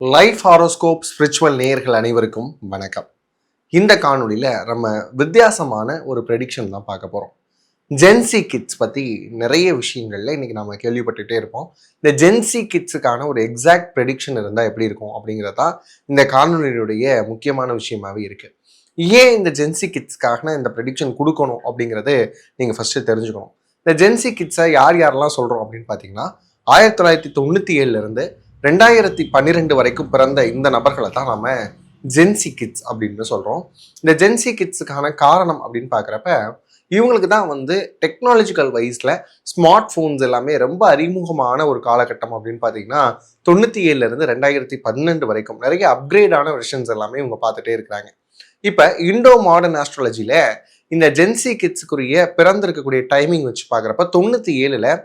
Life horoscope spiritual நேயர்கள் அனைவருக்கும் வணக்கம். இந்த காணொலியில் நம்ம வித்தியாசமான ஒரு ப்ரெடிக்ஷன் தான் பார்க்க போகிறோம். ஜென்சி கிட்ஸ் பற்றி நிறைய விஷயங்கள்ல இன்னைக்கு நம்ம கேள்விப்பட்டுகிட்டே இருப்போம். இந்த ஜென்சி கிட்ஸுக்கான ஒரு எக்ஸாக்ட் ப்ரெடிக்ஷன் இருந்தால் எப்படி இருக்கும் அப்படிங்கிறதான் இந்த காணொலியுடைய முக்கியமான விஷயமாகவே இருக்குது. ஏன் இந்த ஜென்சி கிட்ஸ்க்காக இந்த ப்ரெடிக்ஷன் கொடுக்கணும் அப்படிங்கிறது நீங்கள் ஃபஸ்ட்டு தெரிஞ்சுக்கணும். இந்த ஜென்சி கிட்ஸை யாரெல்லாம் சொல்கிறோம் அப்படின்னு பார்த்தீங்கன்னா 1997 2012 வரைக்கும் பிறந்த இந்த நபர்களை தான் நம்ம ஜென்சி கிட்ஸ் அப்படின்னு சொல்கிறோம். இந்த ஜென்சி கிட்ஸுக்கான காரணம் அப்படின்னு பார்க்குறப்ப இவங்களுக்கு தான் டெக்னாலஜிக்கல் வைஸில் ஸ்மார்ட் ஃபோன்ஸ் எல்லாமே ரொம்ப அறிமுகமான ஒரு காலகட்டம் அப்படின்னு பார்த்தீங்கன்னா 97 2012 வரைக்கும் நிறைய அப்கிரேடான வெர்ஷன்ஸ் எல்லாமே இவங்க பார்த்துட்டே இருக்கிறாங்க. இப்போ இண்டோ மாடர்ன் ஆஸ்ட்ராலஜியில் இந்த ஜென்சி கிட்ஸுக்குரிய பிறந்திருக்கக்கூடிய டைமிங் வச்சு பார்க்குறப்ப 97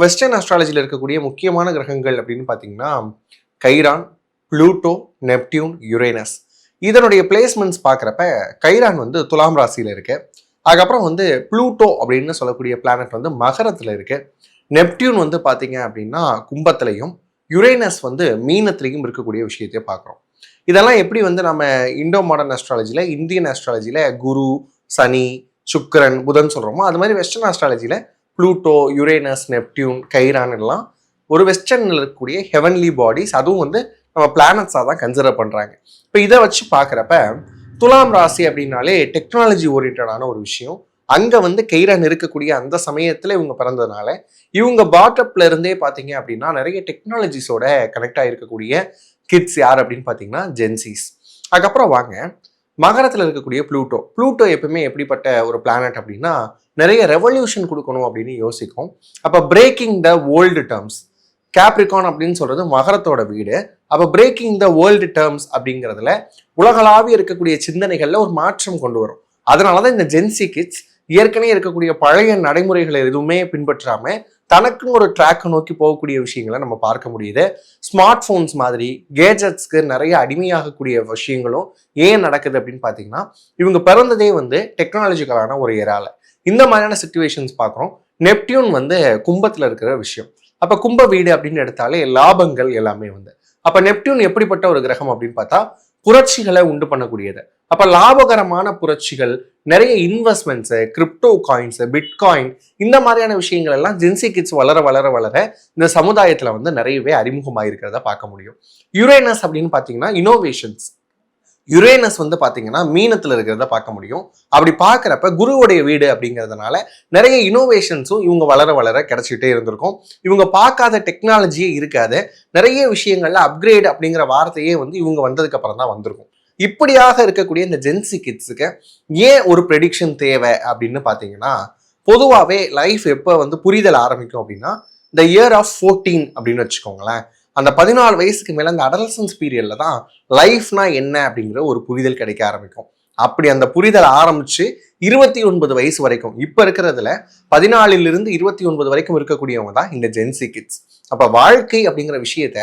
வெஸ்டர்ன் ஆஸ்ட்ராலஜியில் இருக்கக்கூடிய முக்கியமான கிரகங்கள் அப்படின்னு பார்த்தீங்கன்னா கைரான், ப்ளூட்டோ, நெப்டியூன், யுரேனஸ். இதனுடைய பிளேஸ்மெண்ட்ஸ் பார்க்குறப்ப கைரான் துலாம் ராசியில் இருக்கு. அதுக்கப்புறம் ப்ளூட்டோ அப்படின்னு சொல்லக்கூடிய பிளானட் மகரத்தில் இருக்கு. நெப்டியூன் பார்த்தீங்க அப்படின்னா கும்பத்திலையும், யுரேனஸ் மீனத்திலையும் இருக்கக்கூடிய விஷயத்தையே பார்க்குறோம். இதெல்லாம் எப்படி நம்ம இண்டோ மாடர்ன் ஆஸ்ட்ராலஜியில், இந்தியன் ஆஸ்ட்ராலஜியில் குரு, சனி, சுக்கிரன், புதன் சொல்கிறோமோ அது மாதிரி வெஸ்டர்ன் ஆஸ்ட்ராலஜியில் ப்ளூட்டோ, யுரேனஸ், நெப்டியூன், கைரான் எல்லாம் ஒரு வெஸ்டர்னில் இருக்கக்கூடிய ஹெவன்லி பாடிஸ், அதுவும் நம்ம பிளானட்ஸாக தான் கன்சிடர் பண்ணுறாங்க. இப்போ இதை வச்சு பார்க்குறப்ப துலாம் ராசி அப்படின்னாலே டெக்னாலஜி ஓரியன்டான ஒரு விஷயம். அங்கே கைரான் இருக்கக்கூடிய அந்த சமயத்தில் இவங்க பிறந்ததுனால இவங்க பாட்டப்ல இருந்தே பார்த்தீங்க அப்படின்னா நிறைய டெக்னாலஜிஸோட கனெக்ட் ஆகிருக்கக்கூடிய கிட்ஸ் யார் அப்படின்னு பார்த்தீங்கன்னா ஜென்சிஸ். அதுக்கப்புறம் வாங்க மகரத்தில் இருக்கக்கூடிய ப்ளூட்டோ எப்பவுமே எப்படிப்பட்ட ஒரு பிளானட் அப்படின்னா நிறைய ரெவல்யூஷன் கொடுக்கணும் அப்படின்னு யோசிக்கும். அப்போ breaking the world terms, Capricorn அப்படின்னு சொல்றது மகரத்தோட வீடு. அப்போ பிரேக்கிங் த வேர்ல்டு டேர்ம்ஸ் அப்படிங்கிறதுல உலகளாவிய இருக்கக்கூடிய சிந்தனைகள்ல ஒரு மாற்றம் கொண்டு வரும். அதனாலதான் இந்த ஜென்சி கிட்ஸ் ஏற்கனவே இருக்கக்கூடிய பழைய நடைமுறைகளை எதுவுமே பின்பற்றாம தனக்குன்னு ஒரு ட்ராக்கை நோக்கி போகக்கூடிய விஷயங்களை நம்ம பார்க்க முடியுது. ஸ்மார்ட் போன்ஸ் மாதிரி கேஜெட்ஸ்க்கு நிறைய அடிமையாகக்கூடிய விஷயங்களும் ஏன் நடக்குது அப்படின்னு பார்த்தீங்கன்னா இவங்க பிறந்ததே டெக்னாலஜிக்கலான ஒரு ஏரால. இந்த மாதிரியான சிச்சுவேஷன்ஸ் பார்க்குறோம். நெப்டியூன் கும்பத்தில் இருக்கிற விஷயம். அப்போ கும்ப வீடு அப்படின்னு எடுத்தாலே லாபங்கள் எல்லாமே அப்போ நெப்டியூன் எப்படிப்பட்ட ஒரு கிரகம் அப்படின்னு பார்த்தா புரட்சிகளை உண்டு பண்ணக்கூடியது. அப்போ லாபகரமான புரட்சிகள், நிறைய இன்வெஸ்ட்மெண்ட்ஸு, கிரிப்டோ காயின்ஸ், பிட்காயின், இந்த மாதிரியான விஷயங்கள் எல்லாம் ஜென்சி கிட்ஸ் வளர வளர வளர இந்த சமுதாயத்தில் நிறையவே அறிமுகமாயிருக்கிறத பார்க்க முடியும். யுரேனஸ் அப்படின்னு பார்த்தீங்கன்னா இனோவேஷன்ஸ். யுரேனஸ் பார்த்தீங்கன்னா மீனத்தில் இருக்கிறத பார்க்க முடியும். அப்படி பார்க்குறப்ப குருவுடைய வீடு அப்படிங்கிறதுனால நிறைய இனோவேஷன்ஸும் இவங்க வளர வளர கிடைச்சிட்டே இருந்திருக்கும். இவங்க பார்க்காத டெக்னாலஜியே இருக்காது. நிறைய விஷயங்கள்ல அப்கிரேட் அப்படிங்கிற வார்த்தையே இவங்க வந்ததுக்கு அப்புறம் தான் வந்திருக்கும். இப்படியாக இருக்கக்கூடிய இந்த ஜென்சி கிட்ஸுக்கு ஏன் ஒரு ப்ரெடிக்ஷன் தேவை அப்படின்னு பார்த்தீங்கன்னா பொதுவாகவே லைஃப் எப்போ புரிதல் ஆரம்பிக்கும் அப்படின்னா இந்த இயர் ஆஃப் 14 அப்படின்னு வச்சுக்கோங்களேன். அந்த 14 வயசுக்கு மேலே அந்த அடலசன்ஸ் பீரியட்ல தான் லைஃப்னா என்ன அப்படிங்கிற ஒரு புரிதல் கிடைக்க ஆரம்பிக்கும். அப்படி அந்த புரிதல் ஆரம்பிச்சு 29 வயசு வரைக்கும், இப்போ இருக்கிறதுல 14 29 வரைக்கும் இருக்கக்கூடியவங்க தான் இந்த ஜென்சி கிட்ஸ். அப்போ வாழ்க்கை அப்படிங்கிற விஷயத்த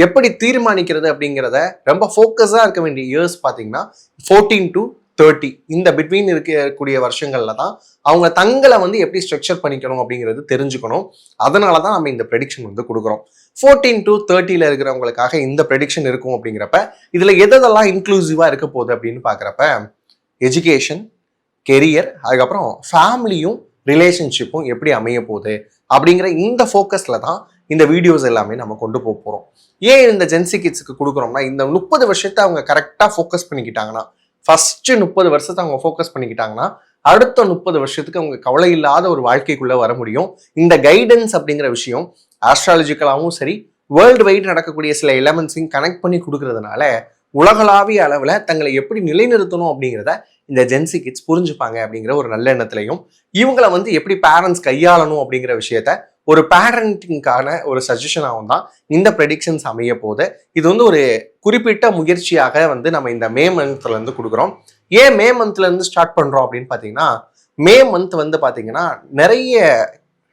எப்படி தீர்மானிக்கிறது அப்படிங்கிறத ரொம்ப ஃபோக்கஸாக இருக்க வேண்டிய இயர்ஸ் பார்த்தீங்கன்னா 14 to 30 இந்த பிட்வீன் இருக்கக்கூடிய வருஷங்கள்ல தான் அவங்க தங்களை எப்படி ஸ்ட்ரக்சர் பண்ணிக்கணும் அப்படிங்கிறது தெரிஞ்சுக்கணும். அதனால தான் நம்ம இந்த ப்ரெடிக்ஷன் கொடுக்குறோம். 14 to 30 இருக்கிறவங்களுக்காக இந்த ப்ரெடிக்ஷன் இருக்கும். அப்படிங்கிறப்ப இதுல எதெல்லாம் இன்க்ளூசிவா இருக்க போகுது அப்படின்னு பார்க்குறப்ப எஜுகேஷன், கெரியர், அதுக்கப்புறம் ஃபேமிலியும் ரிலேஷன்ஷிப்பும் எப்படி அமைய போகுது அப்படிங்கிற இந்த ஃபோக்கஸ்ல தான் இந்த வீடியோஸ் எல்லாமே நம்ம கொண்டு போக போறோம். ஏன் இந்த ஜென்சி கிட்ஸுக்கு கொடுக்குறோம்னா இந்த 30 வருஷத்தை அவங்க கரெக்டாக ஃபோக்கஸ் பண்ணிக்கிட்டாங்கன்னா, ஃபர்ஸ்ட் 30 வருஷத்தை அவங்க ஃபோக்கஸ் பண்ணிக்கிட்டாங்கன்னா அடுத்த 30 வருஷத்துக்கு அவங்க கவலை இல்லாத ஒரு வாழ்க்கைக்குள்ள வர முடியும். இந்த கைடன்ஸ் அப்படிங்கிற விஷயம் ஆஸ்ட்ராலஜிக்கலாகவும் சரி, வேர்ல்டு வைடு நடக்கக்கூடிய சில எலமெண்ட்ஸையும் கனெக்ட் பண்ணி கொடுக்கறதுனால உலகளாவிய அளவில் தங்களை எப்படி நிலைநிறுத்தணும் அப்படிங்கிறத இந்த ஜென்சி கிட்ஸ் புரிஞ்சுப்பாங்க அப்படிங்கிற ஒரு நல்ல எண்ணத்திலையும் இவங்களை எப்படி பேரண்ட்ஸ் கையாளணும் அப்படிங்கிற விஷயத்த ஒரு பேரண்டிங்கான ஒரு சஜஷனாகவும் தான் இந்த ப்ரெடிக்ஷன்ஸ் அமைய போகுது. இது ஒரு குறிப்பிட்ட முயற்சியாக நம்ம இந்த மே மந்த்ல இருந்து கொடுக்குறோம். ஏன் மே மந்த்ல இருந்து ஸ்டார்ட் பண்றோம் அப்படின்னு பார்த்தீங்கன்னா மே மந்த் பார்த்தீங்கன்னா நிறைய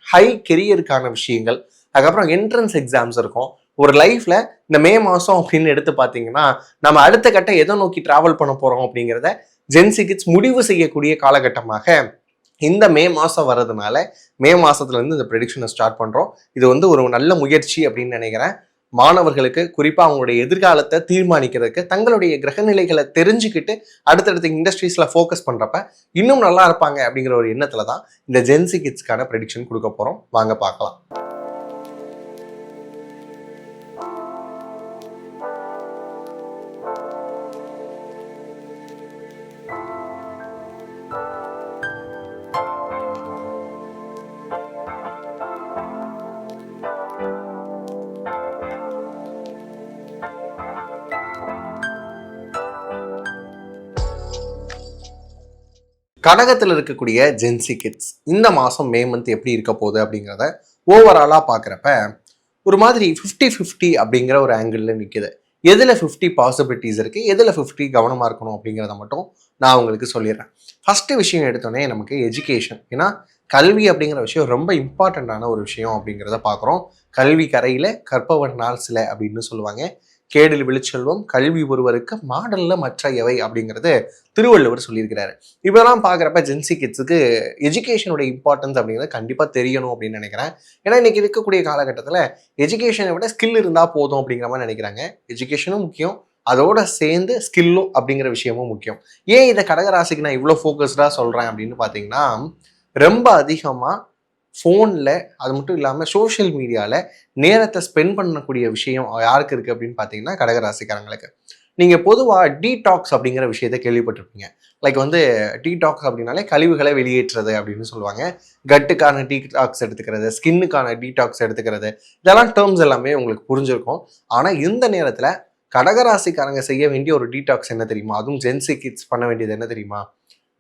ஹை கெரியருக்கான விஷயங்கள், அதுக்கப்புறம் என்ட்ரன்ஸ் எக்ஸாம்ஸ் இருக்கும். ஒரு லைஃப்ல இந்த மே மாசம் அப்படின்னு எடுத்து பார்த்தீங்கன்னா நம்ம அடுத்த கட்டம் எதை நோக்கி டிராவல் பண்ண போறோம் அப்படிங்கிறத ஜென்சி கிட்ஸ் முடிவு செய்யக்கூடிய காலகட்டமாக இந்த மே மாதம் வர்றதுனால மே மாதத்துலேருந்து இந்த ப்ரெடிக்ஷனை ஸ்டார்ட் பண்ணுறோம். இது ஒரு நல்ல முயற்சி அப்படின்னு நினைக்கிறேன். மாணவர்களுக்கு குறிப்பாக அவங்களுடைய எதிர்காலத்தை தீர்மானிக்கிறதுக்கு தங்களுடைய கிரகநிலைகளை தெரிஞ்சுக்கிட்டு அடுத்தடுத்த இண்டஸ்ட்ரீஸில் ஃபோக்கஸ் பண்ணுறப்ப இன்னும் நல்லா இருப்பாங்க அப்படிங்கிற ஒரு எண்ணத்தில் தான் இந்த ஜென்சி கிட்ஸ்க்கான ப்ரெடிக்ஷன் கொடுக்க போகிறோம். வாங்க பார்க்கலாம். கடகத்தில் இருக்கக்கூடிய ஜென்சி கிட்ஸ் இந்த மாதம் மே மந்த் எப்படி இருக்க போகுது அப்படிங்கிறத ஓவராலாக பார்க்குறப்ப ஒரு மாதிரி 50-50 அப்படிங்கிற ஒரு ஆங்கிளில் நிற்குது. எதில் 50 பாசிபிலிட்டிஸ் இருக்குது, எதில் 50 கவனமாக இருக்கணும் அப்படிங்கிறத மட்டும் நான் உங்களுக்கு சொல்லிடுறேன். ஃபஸ்ட்டு விஷயம் எடுத்தோடனே நமக்கு எஜுகேஷன். ஏன்னா கல்வி அப்படிங்கிற விஷயம் ரொம்ப இம்பார்ட்டண்ட்டான ஒரு விஷயம் அப்படிங்கிறத பார்க்குறோம். கல்வி கரையில் கற்பவர் நாள் சில அப்படின்னு சொல்லுவாங்க. கேடில் விழுச்செல்வம் கல்வி ஒருவருக்கு மாடல்ல மற்ற எவை அப்படிங்கிறது திருவள்ளுவர் சொல்லியிருக்கிறாரு. இப்போலாம் பார்க்குறப்ப ஜென்சி கிட்ஸுக்கு எஜுகேஷனுடைய இம்பார்ட்டன்ஸ் அப்படிங்கிறது கண்டிப்பாக தெரியணும் அப்படின்னு நினைக்கிறேன். ஏன்னா இன்னைக்கு இருக்கக்கூடிய காலகட்டத்தில் எஜுகேஷனை விட ஸ்கில் இருந்தால் போதும் அப்படிங்கிற மாதிரி நினைக்கிறாங்க. எஜுகேஷனும் முக்கியம், அதோட சேர்ந்து ஸ்கில்லும் அப்படிங்கிற விஷயமும் முக்கியம். ஏன் இதை கடகராசிக்கு நான் இவ்வளோ ஃபோக்கஸ்டாக சொல்கிறேன் அப்படின்னு பார்த்தீங்கன்னா, ரொம்ப அதிகமாக ஃபோனில் அது மட்டும் இல்லாமல் சோஷியல் மீடியாவில் நேரத்தை ஸ்பெண்ட் பண்ணக்கூடிய விஷயம் யாருக்கு இருக்குது அப்படின்னு பார்த்தீங்கன்னா கடகராசிக்காரங்களுக்கு. நீங்கள் பொதுவாக டீடாக்ஸ் அப்படிங்கிற விஷயத்தை கேள்விப்பட்டிருப்பீங்க. லைக் டீடாக்ஸ் அப்படின்னாலே கழிவுகளை வெளியேற்றுறது அப்படின்னு சொல்லுவாங்க. கட்டுக்கான டீடாக்ஸ் எடுத்துக்கிறது, ஸ்கின்னுக்கான டீடாக்ஸ் எடுத்துக்கிறது, இதெல்லாம் டேர்ம்ஸ் எல்லாமே உங்களுக்கு புரிஞ்சிருக்கும். ஆனால் இந்த நேரத்தில் கடகராசிக்காரங்க செய்ய வேண்டிய ஒரு டீடாக்ஸ் என்ன தெரியுமா? அதுவும் ஜென்சி கிட்ஸ் பண்ண வேண்டியது என்ன தெரியுமா?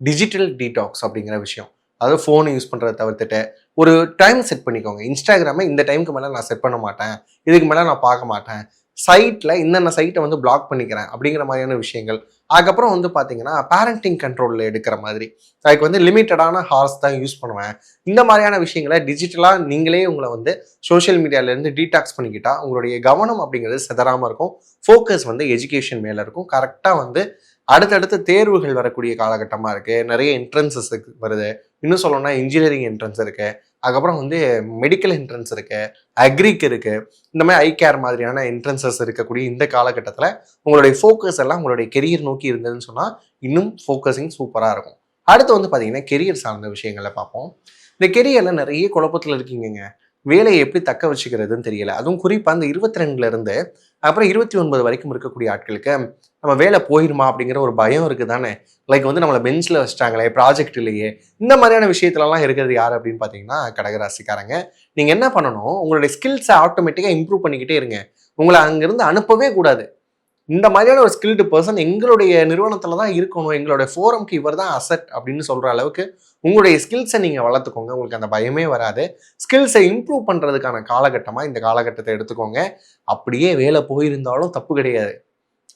டிஜிட்டல் டீடாக்ஸ் அப்படிங்கிற விஷயம். அதாவது ஃபோன் யூஸ் பண்ணுறதை தவிர்த்துட்டு ஒரு டைம் செட் பண்ணிக்கோங்க. இன்ஸ்டாகிராமை இந்த டைமுக்கு மேலே நான் செட் பண்ண மாட்டேன், இதுக்கு மேலே நான் பார்க்க மாட்டேன், சைட்டில் இன்னென்ன சைட்டை பிளாக் பண்ணிக்கிறேன் அப்படிங்கிற மாதிரியான விஷயங்கள். அதுக்கப்புறம் பார்த்தீங்கன்னா பேரண்டிங் கண்ட்ரோலில் எடுக்கிற மாதிரி அதுக்கு லிமிட்டடான ஹார்ஸ் தான் யூஸ் பண்ணுவேன். இந்த மாதிரியான விஷயங்களை டிஜிட்டலாக நீங்களே உங்களை சோஷியல் மீடியாவிலேருந்து டீடாக்ஸ் பண்ணிக்கிட்டால் உங்களுடைய கவனம் அப்படிங்கிறது சிதறாமல் இருக்கும். ஃபோக்கஸ் எஜுகேஷன் மேலே இருக்கும். கரெக்டாக அடுத்தடுத்த தேர்வுகள் வரக்கூடிய காலகட்டமாக இருக்குது. நிறைய என்ட்ரன்சஸ் வருது. இன்னும் சொல்லணும்னா இன்ஜினியரிங் என்ட்ரன்ஸ் இருக்குது, அதுக்கப்புறம் மெடிக்கல் என்ட்ரன்ஸ் இருக்குது, அக்ரிக்கு இருக்குது. இந்த மாதிரி ஐகேர் மாதிரியான என்ட்ரன்சஸ் இருக்கக்கூடிய இந்த காலகட்டத்தில் உங்களுடைய ஃபோக்கஸ் எல்லாம் உங்களுடைய கெரியர் நோக்கி இருந்ததுன்னு சொன்னால் இன்னும் ஃபோக்கஸிங் சூப்பராக இருக்கும். அடுத்து பார்த்தீங்கன்னா கெரியர் சார்ந்த விஷயங்களை பார்ப்போம். இந்த கெரியரில் நிறைய குழப்பத்தில் இருக்கீங்க. வேலையை எப்படி தக்க வச்சுக்கிறதுன்னு தெரியல. அதுவும் குறிப்பாக அந்த 22லேருந்து அப்புறம் 29 வரைக்கும் இருக்கக்கூடிய ஆட்களுக்கு நம்ம வேலை போயிருமா அப்படிங்கிற ஒரு பயம் இருக்குது தானே. லைக் நம்மளை பெஞ்சில் வச்சுட்டாங்களே, ப்ராஜெக்ட் இல்லையே, இந்த மாதிரியான விஷயத்துலலாம் இருக்கிறது யார் அப்படின்னு பார்த்தீங்கன்னா கடகராசிக்காரங்க. நீங்கள் என்ன பண்ணணும், உங்களுடைய ஸ்கில்ஸை ஆட்டோமேட்டிக்காக இம்ப்ரூவ் பண்ணிக்கிட்டே இருங்க. உங்களை அங்கேருந்து அனுப்பவே கூடாது. இந்த மாதிரியான ஒரு ஸ்கில்டு பர்சன் எங்களுடைய நிறுவனத்தில் தான் இருக்கணும், எங்களுடைய ஃபோரம்க்கு இவர் தான் அசட் அப்படின்னு சொல்கிற அளவுக்கு உங்களுடைய ஸ்கில்ஸை நீங்கள் வளர்த்துக்கோங்க. உங்களுக்கு அந்த பயமே வராது. ஸ்கில்ஸை இம்ப்ரூவ் பண்ணுறதுக்கான காலகட்டமாக இந்த காலகட்டத்தை எடுத்துக்கோங்க. அப்படியே வேலை போயிருந்தாலும் தப்பு கிடையாது.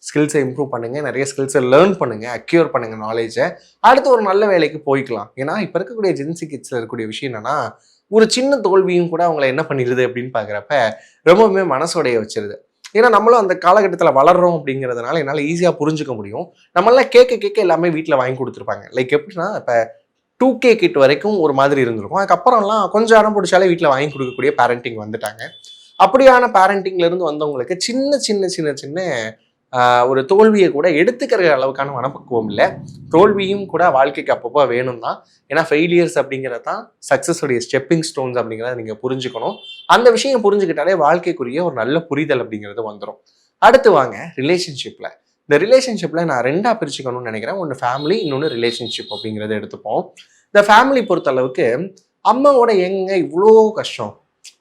ஸ்கில்ஸை இம்ப்ரூவ் பண்ணுங்கள், நிறைய ஸ்கில்ஸை லேர்ன் பண்ணுங்கள், அக்யூர் பண்ணுங்கள் நாலேஜை. அடுத்து ஒரு நல்ல வேலைக்கு போய்க்கலாம். ஏன்னா இப்போ இருக்கக்கூடிய ஜென்சி கிட்ஸில் இருக்கக்கூடிய விஷயம் என்னென்னா, ஒரு சின்ன தோல்வியும் கூட அவங்களை என்ன பண்ணிடுது அப்படின்னு பார்க்குறப்ப ரொம்பவுமே மனசோடைய வச்சிருது. ஏன்னா நம்மளும் அந்த காலகட்டத்தில் வளர்றோம் அப்படிங்கிறதுனால என்னால் ஈஸியாக புரிஞ்சுக்க முடியும். நம்மளாம் கேட்க எல்லாமே வீட்டில் வாங்கி கொடுத்துருப்பாங்க. லைக் எப்படின்னா இப்போ 2K கிட் வரைக்கும் ஒரு மாதிரி இருந்திருக்கும். அதுக்கப்புறம்லாம் கொஞ்சம் இடம் பிடிச்சாலே வீட்டில் வாங்கி கொடுக்கக்கூடிய பேரண்டிங் வந்துட்டாங்க. அப்படியான பேரண்டிங்லேருந்து வந்தவங்களுக்கு சின்ன சின்ன சின்ன சின்ன ஒரு தோல்வியை கூட எடுத்துக்கிற அளவுக்கான மனப்பக்குவம் இல்லை. தோல்வியும் கூட வாழ்க்கைக்கு அப்பப்போ வேணும் தான். ஏன்னா ஃபெயிலியர்ஸ் அப்படிங்கிறது தான் சக்ஸஸுடைய ஸ்டெப்பிங் ஸ்டோன்ஸ் அப்படிங்கிறத நீங்கள் புரிஞ்சுக்கணும். அந்த விஷயம் புரிஞ்சுக்கிட்டாலே வாழ்க்கைக்குரிய ஒரு நல்ல புரிதல் அப்படிங்கிறது வந்துடும். அடுத்து வாங்க ரிலேஷன்ஷிப்பில். இந்த ரிலேஷன்ஷிப்பில் நான் 2ஆக பிரிச்சுக்கணும்னு நினைக்கிறேன். ஒன்று ஃபேமிலி, இன்னொன்று ரிலேஷன்ஷிப் அப்படிங்கிறத எடுத்துப்போம். இந்த ஃபேமிலி பொறுத்த அளவுக்கு அம்மாவோட எங்க இவ்வளோ கஷ்டம்,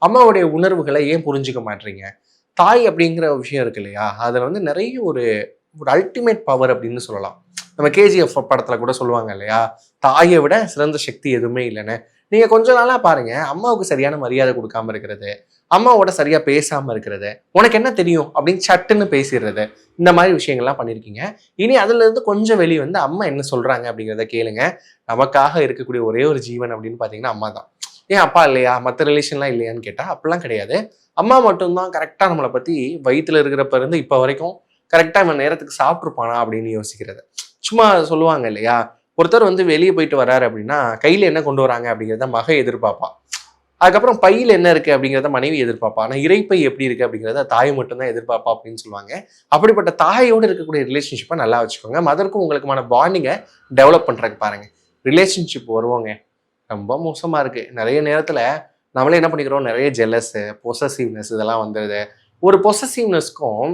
அம்மாவுடைய உணர்வுகளை ஏன் புரிஞ்சுக்க மாட்டீங்க? தாய் அப்படிங்கிற விஷயம் இருக்கு இல்லையா, அதில் நிறைய ஒரு அல்டிமேட் பவர் அப்படின்னு சொல்லலாம். நம்ம KGF படத்தில் கூட சொல்லுவாங்க இல்லையா, தாயை விட சிறந்த சக்தி எதுவுமே இல்லைன்னு. நீங்கள் கொஞ்ச நாளாக பாருங்கள், அம்மாவுக்கு சரியான மரியாதை கொடுக்காம இருக்கிறது, அம்மாவோட சரியாக பேசாமல் இருக்கிறது, உனக்கு என்ன தெரியும் அப்படின்னு சட்டுன்னு பேசிடுறது, இந்த மாதிரி விஷயங்கள்லாம் பண்ணியிருக்கீங்க. இனி அதுலேருந்து கொஞ்சம் வெளியே அம்மா என்ன சொல்கிறாங்க அப்படிங்கிறத கேளுங்க. நமக்காக இருக்கக்கூடிய ஒரே ஒரு ஜீவன் அப்படின்னு பார்த்தீங்கன்னா அம்மா தான். ஏன் அப்பா இல்லையா, மற்ற ரிலேஷன்லாம் இல்லையான்னு கேட்டால் அப்படிலாம் கிடையாது. அம்மா மட்டும்தான் கரெக்டாக நம்மளை பற்றி வயிற்றுல இருக்கிறப்ப இருந்து இப்போ வரைக்கும் கரெக்டாக இவன் நேரத்துக்கு சாப்பிட்ருப்பானா அப்படின்னு யோசிக்கிறது. சும்மா சொல்லுவாங்க இல்லையா, ஒருத்தர் வெளியே போயிட்டு வர்றாரு அப்படின்னா கையில் என்ன கொண்டு வராங்க அப்படிங்கிறத மக எதிர்பார்ப்பா. அதுக்கப்புறம் பையில் என்ன இருக்கு அப்படிங்கிறத மனைவி எதிர்பார்ப்பா. ஆனால் இறைப்பை எப்படி இருக்கு அப்படிங்கிறத தாய் மட்டும்தான் எதிர்பார்ப்பா அப்படின்னு சொல்லுவாங்க. அப்படிப்பட்ட தாயோடு இருக்கக்கூடிய ரிலேஷன்ஷிப்பை நல்லா வச்சுக்கோங்க. மதருக்கும் உங்களுக்குமான பாண்டிங்கை டெவலப் பண்ணுறதுக்கு பாருங்க. ரிலேஷன்ஷிப் வருவோங்க ரொம்ப மோசமாக இருக்கு. நிறைய நேரத்தில் நம்மளே என்ன பண்ணிக்கிறோம், நிறைய ஜெலஸு, பொசசிவ்னஸ் இதெல்லாம் வந்துடுது. ஒரு பொசசிவ்னஸ்க்கும்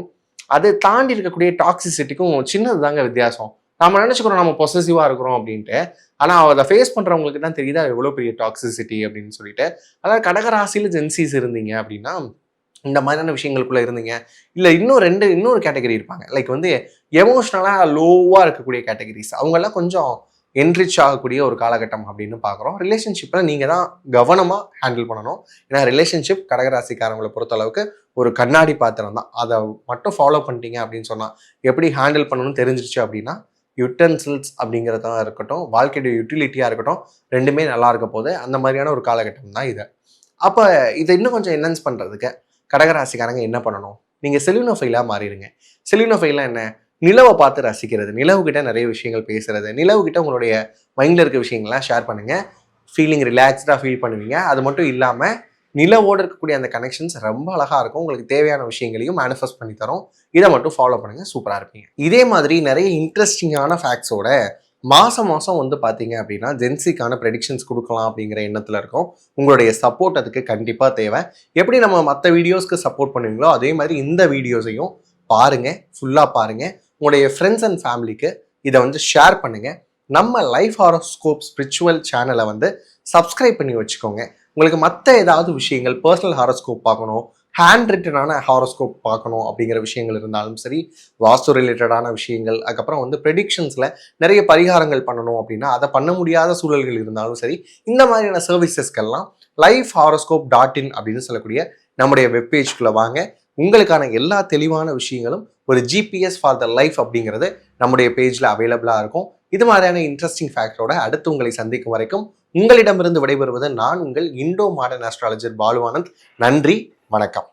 அதை தாண்டி இருக்கக்கூடிய டாக்ஸிசிட்டிக்கும் சின்னது தாங்க வித்தியாசம். நம்ம நினச்சிக்கிறோம் நம்ம பொசசிவாக இருக்கிறோம் அப்படின்ட்டு. ஆனால் அதை ஃபேஸ் பண்ணுறவங்களுக்கு தான் தெரியுது அது எவ்வளோ பெரிய டாக்ஸிசிட்டி அப்படின்னு சொல்லிட்டு. அதாவது கடகராசியில் ஜென்சிஸ் இருந்தீங்க அப்படின்னா இந்த மாதிரியான விஷயங்களுக்குள்ள இருந்தீங்க. இல்லை இன்னொரு கேட்டகரி இருப்பாங்க. லைக் வந்து எமோஷ்னலாக லோவாக இருக்கக்கூடிய கேட்டகரிஸ். அவங்கெல்லாம் கொஞ்சம் என்ரிச் ஆகக்கூடிய ஒரு காலகட்டம் அப்படின்னு பார்க்குறோம். ரிலேஷன்ஷிப்பில் நீங்கள் தான் கவனமாக ஹேண்டில் பண்ணணும். ஏன்னா ரிலேஷன்ஷிப் கடகராசிக்காரங்களை பொறுத்தளவுக்கு ஒரு கண்ணாடி பாத்திரம் தான். அதை மட்டும் ஃபாலோ பண்ணிட்டீங்க அப்படின்னு சொன்னால் எப்படி ஹேண்டில் பண்ணணும்னு தெரிஞ்சிருச்சு அப்படின்னா யுட்டென்சில்ஸ் அப்படிங்கிறதா இருக்கட்டும், வாழ்க்கையோட யூட்டிலிட்டியாக இருக்கட்டும், ரெண்டுமே நல்லா இருக்க போது அந்த மாதிரியான ஒரு காலகட்டம் தான் இது. அப்போ இதை இன்னும் கொஞ்சம் என்ஹான்ஸ் பண்ணுறதுக்கு கடகராசிக்காரங்க என்ன பண்ணணும்? நீங்கள் செலினோஃபைலாக மாறிடுங்க. செலினோஃபைலாக என்ன? நிலவை பார்த்து ரசிக்கிறது, நிலவுகிட்ட நிறைய விஷயங்கள் பேசுறது, நிலவுகிட்ட உங்களுடைய மைண்டில் இருக்க விஷயங்கள்லாம் ஷேர் பண்ணுங்கள். ஃபீலிங் ரிலாக்ஸ்டாக ஃபீல் பண்ணுவீங்க. அது மட்டும் இல்லாமல் நிலவோடு இருக்கக்கூடிய அந்த கனெக்ஷன்ஸ் ரொம்ப அழகாக இருக்கும். உங்களுக்கு தேவையான விஷயங்களையும் மேனிஃபெஸ்ட் பண்ணி தரும். இதை மட்டும் ஃபாலோ பண்ணுங்கள், சூப்பராக இருப்பீங்க. இதே மாதிரி நிறைய இன்ட்ரெஸ்டிங்கான ஃபேக்ட்ஸோட மாதம் வந்து பார்த்தீங்க அப்படின்னா ஜென்சிக்கான ப்ரெடிக்ஷன்ஸ் கொடுக்கலாம் அப்படிங்கிற எண்ணத்தில் இருக்கும். உங்களுடைய சப்போர்ட் அதுக்கு கண்டிப்பாக தேவை. எப்படி நம்ம மற்ற வீடியோஸ்க்கு சப்போர்ட் பண்ணுவீங்களோ அதே மாதிரி இந்த வீடியோஸையும் பாருங்கள், ஃபுல்லாக பாருங்கள். உங்களுடைய ஃப்ரெண்ட்ஸ் அண்ட் ஃபேமிலிக்கு இதை வந்து ஷேர் பண்ணுங்கள். நம்ம லைஃப் ஹாரோஸ்கோப் ஸ்பிரிச்சுவல் சேனலை வந்து சப்ஸ்கிரைப் பண்ணி வச்சுக்கோங்க. உங்களுக்கு மற்ற ஏதாவது விஷயங்கள், பர்சனல் ஹாரோஸ்கோப் பார்க்கணும், ஹேண்ட் ரிட்டனான ஹாரோஸ்கோப் பார்க்கணும் அப்படிங்கிற விஷயங்கள் இருந்தாலும் சரி, வாஸ்து ரிலேட்டடான விஷயங்கள், அதுக்கப்புறம் வந்து ப்ரெடிக்ஷன்ஸில் நிறைய பரிகாரங்கள் பண்ணணும் அப்படின்னா அதை பண்ண முடியாத சூழல்கள் இருந்தாலும் சரி, இந்த மாதிரியான சர்வீசஸ்க்கெல்லாம் lifehoroscope.in அப்படின்னு சொல்லக்கூடிய நம்முடைய வெப்பேஜ்குள்ளே வாங்க. உங்களுக்கான எல்லா தெளிவான விஷயங்களும் ஒரு ஜிபிஎஸ் ஃபார் த லைஃப் அப்படிங்கிறது நம்முடைய பேஜில் அவைலபிளாக இருக்கும். இது மாதிரியான இன்ட்ரெஸ்டிங் ஃபேக்டரோட அடுத்து உங்களை சந்திக்கும் வரைக்கும் உங்களிடமிருந்து விடைபெறுவது நான் உங்கள் இண்டோ மாடர்ன் ஆஸ்ட்ராலஜர் பாலுவானந்த். நன்றி, வணக்கம்.